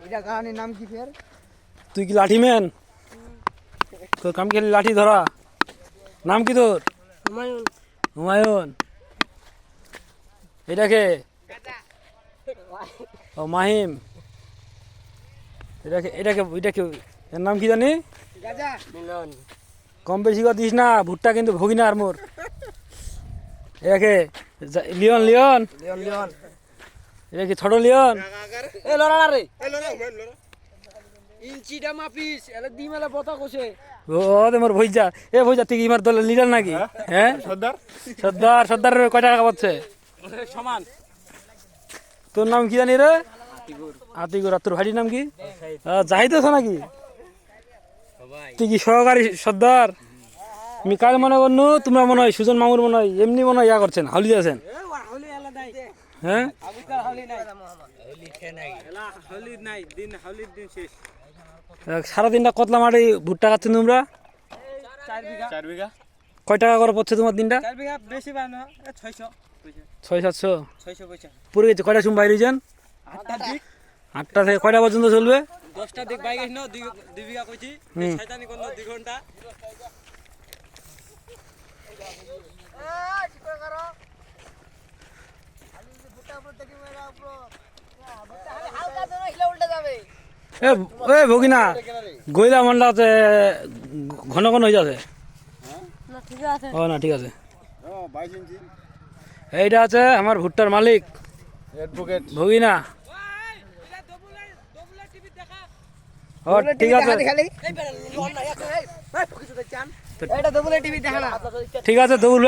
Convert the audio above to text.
এটা কাহানির নাম কি ফের? তুই কি লাঠি ম্যান? তোর কাম খেলি লাঠি ধরা। নাম কি তোর? হুমায়ুন। হুমায়ুন। এটাকে ও মাহিম। এটাকে এর নাম কি জানি? গাজা মিলন। কম বেশি করে দিস না, ভুট্টা কিন্তু ভোগি না আর মোর। এটাকে লিওন লিওন। Leone Leone. এটা কি ছোট লিওন? এ লড়া না রে। এ লড়া হুমায়ুন লড়া। ইঞ্চিটা মাপিস, এলা দি মেলা বতা কইছে। ও দে মোর ভইজা। এ ভইজা তুই কি মার দলের লিডার নাকি? হ্যাঁ সর্দার কয় টাকা পাচ্ছে? সমান। তোর নাম কি জানি রে? আতিকুর। আর তোর ভাইটির নাম কি? জাহিদ আছো নাকি? তুই কি সহকারী সর্দার? আমি কার মনে করনু? তোমরা মনে হয় সুজন মামুর মনে হয় এমনি মনে হয় ইয়া করছেন, হাউলি আছেন। হাউলি আলাদাই। হ্যাঁ আবুকার হাউলি নাই। হাউলি খে নাই। এলা হাউলি নাই, দিন হাউলির দিন শেষ। সারাদিনটা কতলা মাটি ভুট্টা খাচ্ছেন তোমরা? 4 বিঘা। কয় টাকা করে পড়ছে তোমার দিনটা? 4 বিঘা বেশি বানো 600 পয়সা। 600-700 600 পয়সা। পুরো গেছে। কয়টা সময় বাইরে যান? 8টা দিক। 8টা থেকে কয়টা পর্যন্ত চলবে? 10টা দিক বাইক গেছ না 2 বিঘা কইছি। শয়তানি কোন 2 ঘন্টা। এ এ ভগিনা গইলা মন্ডাতে ঘন ঘন হয়ে যাচ্ছে। ও না ঠিক আছে। এইটা আছে আমার ভুট্টার মালিক ভগিনা। ও ঠিক আছে এটা দবুলে টিভি দেখা না। ঠিক আছে দৌড়